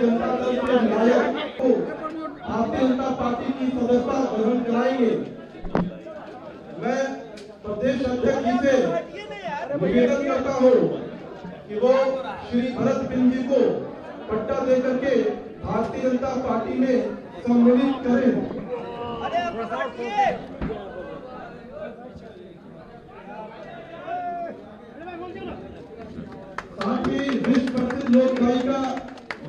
जनता दल के विधायक को भारतीय जनता पार्टी की सदस्यता ग्रहण कराएंगे। मैं प्रदेश अध्यक्ष जी से निवेदन करता हूँ कि वो श्री भरत बिंद जी को पट्टा देकर के भारतीय जनता पार्टी में सम्मिलित करें। साथ ही विश्व प्रसिद्ध लोक गायिका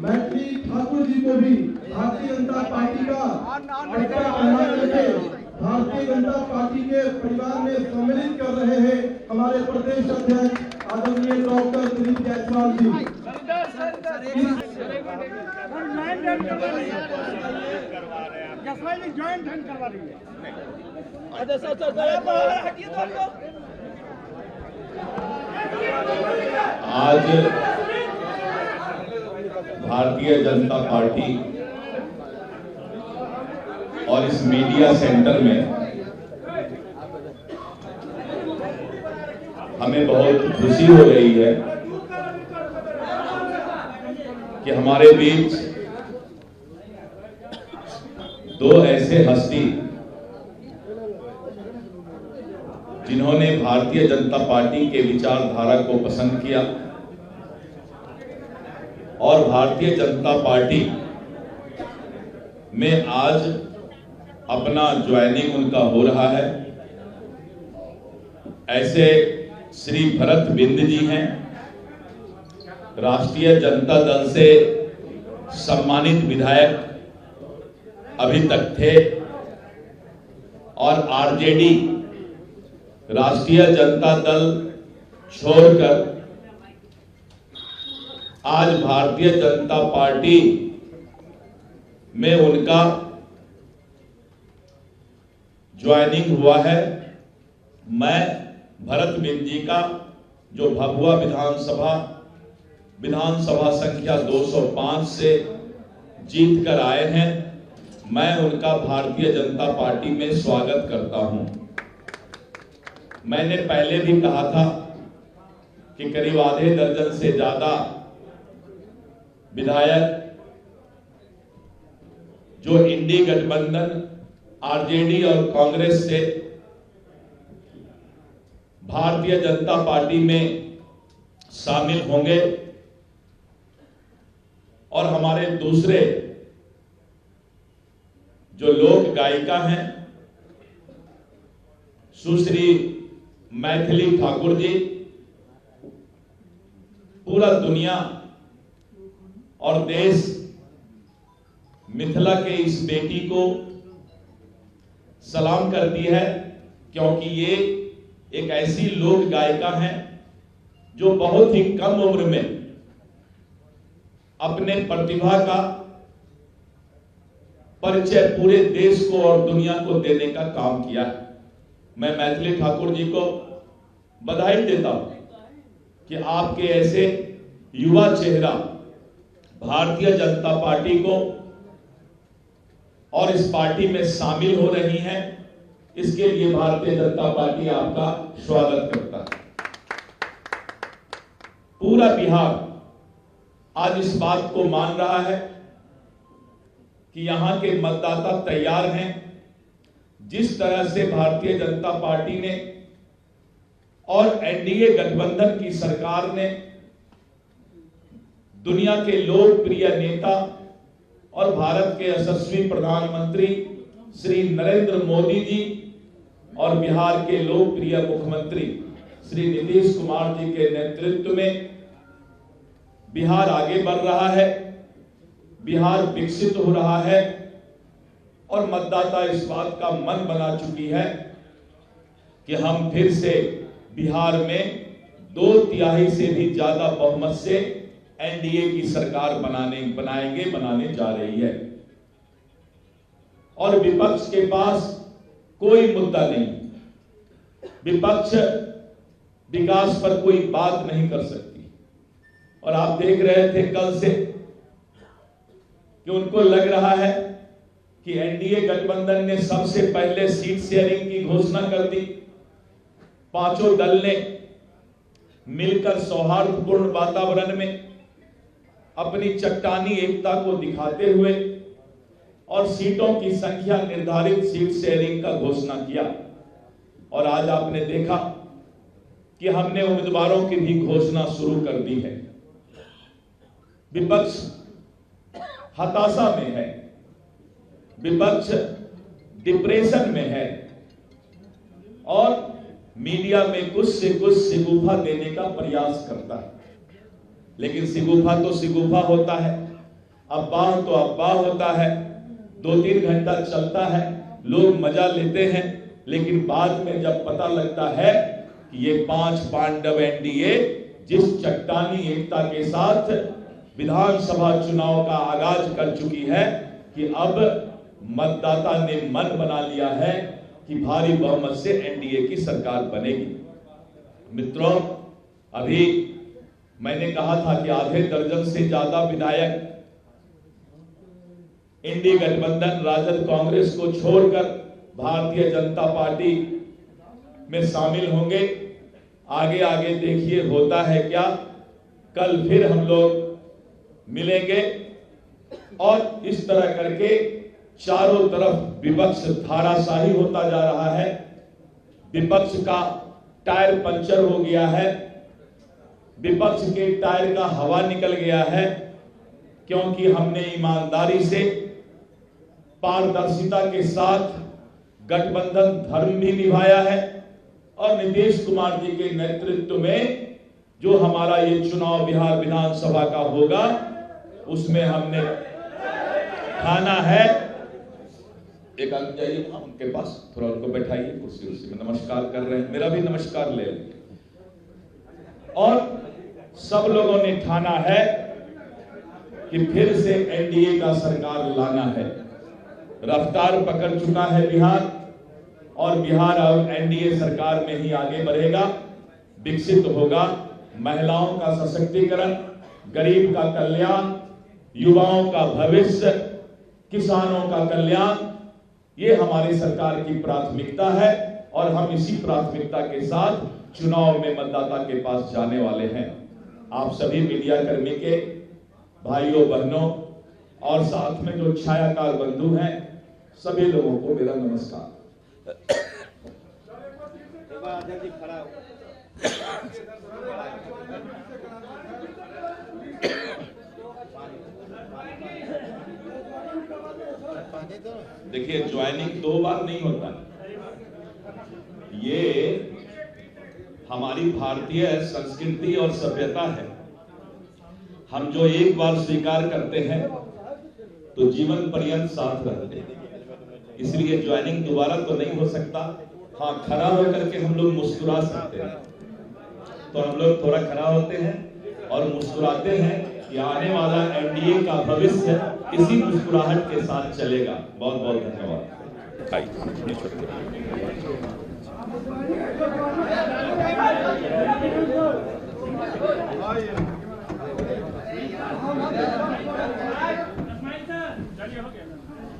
मैथिली ठाकुर जी को भी भारतीय जनता पार्टी का पट्टा पहना करके भारतीय जनता पार्टी के परिवार में सम्मिलित कर रहे हैं हमारे प्रदेश अध्यक्ष आदरणीय डॉक्टर दिलीप जायसवाल जी। आज भारतीय जनता पार्टी और इस मीडिया सेंटर में हमें बहुत खुशी हो रही है कि हमारे बीच दो ऐसे हस्ती जिन्होंने भारतीय जनता पार्टी के विचारधारा को पसंद किया और भारतीय जनता पार्टी में आज अपना ज्वाइनिंग उनका हो रहा है। ऐसे श्री भरत बिंद जी हैं, राष्ट्रीय जनता दल से सम्मानित विधायक अभी तक थे और आरजेडी राष्ट्रीय जनता दल छोड़कर आज भारतीय जनता पार्टी में उनका ज्वाइनिंग हुआ है। मैं भरत बिंद जी का जो भभुआ विधानसभा संख्या 205 से जीत कर आए हैं, मैं उनका भारतीय जनता पार्टी में स्वागत करता हूं। मैंने पहले भी कहा था कि करीब आधे दर्जन से ज्यादा विधायक जो इंडी गठबंधन आरजेडी और कांग्रेस से भारतीय जनता पार्टी में शामिल होंगे और हमारे दूसरे जो लोक गायिका हैं सुश्री मैथिली ठाकुर जी, पूरा दुनिया और देश मिथिला के इस बेटी को सलाम करती है, क्योंकि ये एक ऐसी लोक गायिका है जो बहुत ही कम उम्र में अपने प्रतिभा का परिचय पूरे देश को और दुनिया को देने का काम किया है। मैं मैथिली ठाकुर जी को बधाई देता हूं कि आपके ऐसे युवा चेहरा भारतीय जनता पार्टी को और इस पार्टी में शामिल हो रही हैं। इसके लिए भारतीय जनता पार्टी आपका स्वागत करता है। पूरा बिहार आज इस बात को मान रहा है कि यहां के मतदाता तैयार हैं। जिस तरह से भारतीय जनता पार्टी ने और एनडीए गठबंधन की सरकार ने दुनिया के लोकप्रिय नेता और भारत के यशस्वी प्रधानमंत्री श्री नरेंद्र मोदी जी और बिहार के लोकप्रिय मुख्यमंत्री श्री नीतीश कुमार जी के नेतृत्व में बिहार आगे बढ़ रहा है, बिहार विकसित हो रहा है और मतदाता इस बात का मन बना चुकी है कि हम फिर से बिहार में 2/3 से भी ज्यादा बहुमत से एनडीए की सरकार बनाने जा रही है। और विपक्ष के पास कोई मुद्दा नहीं, विपक्ष विकास पर कोई बात नहीं कर सकती। और आप देख रहे थे कल से कि उनको लग रहा है कि एनडीए गठबंधन ने सबसे पहले सीट शेयरिंग की घोषणा कर दी। पांचों दल ने मिलकर सौहार्दपूर्ण वातावरण में अपनी चट्टानी एकता को दिखाते हुए और सीटों की संख्या निर्धारित सीट शेयरिंग का घोषणा किया। और आज आपने देखा कि हमने उम्मीदवारों की भी घोषणा शुरू कर दी है। विपक्ष हताशा में है, विपक्ष डिप्रेशन में है और मीडिया में कुछ से कुछ शिगुफा देने का प्रयास करता है। लेकिन शिगुफा तो शिगुफा होता है, अफवाह तो अफवाह होता है, 2-3 घंटा चलता है, लोग मजा लेते हैं, लेकिन बाद में जब पता लगता है कि ये 5 पांडव एनडीए जिस चट्टानी एकता के साथ विधानसभा चुनाव का आगाज कर चुकी है कि अब मतदाता ने मन बना लिया है कि भारी बहुमत से एनडीए की सरकार बनेगी। मित्रों, अभी मैंने कहा था कि आधे दर्जन से ज्यादा विधायक इंडी गठबंधन राजद कांग्रेस को छोड़कर भारतीय जनता पार्टी में शामिल होंगे। आगे आगे देखिए होता है क्या। कल फिर हम लोग मिलेंगे और इस तरह करके चारों तरफ विपक्ष धाराशाही होता जा रहा है। विपक्ष का टायर पंचर हो गया है, विपक्ष के टायर का हवा निकल गया है, क्योंकि हमने ईमानदारी से पारदर्शिता के साथ गठबंधन धर्म भी निभाया है और नीतीश कुमार जी के नेतृत्व में जो हमारा ये चुनाव बिहार विधानसभा का होगा उसमें हमने ठाना है। एक आदमी जाइए उनके पास, थोड़ा उनको बैठाइए कुर्सी उर्सी में, नमस्कार कर रहे हैं, मेरा भी नमस्कार ले लेंगे। और सब लोगों ने ठाना है कि फिर से एनडीए का सरकार लाना है। रफ्तार पकड़ चुका है बिहार और बिहार अब एनडीए सरकार में ही आगे बढ़ेगा, विकसित होगा। महिलाओं का सशक्तिकरण, गरीब का कल्याण, युवाओं का भविष्य, किसानों का कल्याण, ये हमारी सरकार की प्राथमिकता है और हम इसी प्राथमिकता के साथ चुनाव में मतदाता के पास जाने वाले हैं। आप सभी मीडिया कर्मी के भाइयों बहनों और साथ में जो छायाकार बंधु हैं सभी लोगों को मेरा नमस्कार। देखिए, ज्वाइनिंग 2 बार नहीं होता, ये हमारी भारतीय संस्कृति और सभ्यता है। हम जो एक बार स्वीकार करते हैं तो जीवन पर्यंत साथ रहते हैं, इसलिए ज्वाइनिंग दोबारा तो नहीं हो सकता। हाँ, खड़ा होकर के हम लोग मुस्कुरा सकते हैं, तो हम लोग थोड़ा खड़ा होते हैं और मुस्कुराते हैं कि आने वाला एनडीए का भविष्य इसी मुस्कुराहट के साथ चलेगा। बहुत बहुत धन्यवाद।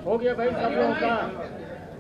हो गया भाई सब लोगों का।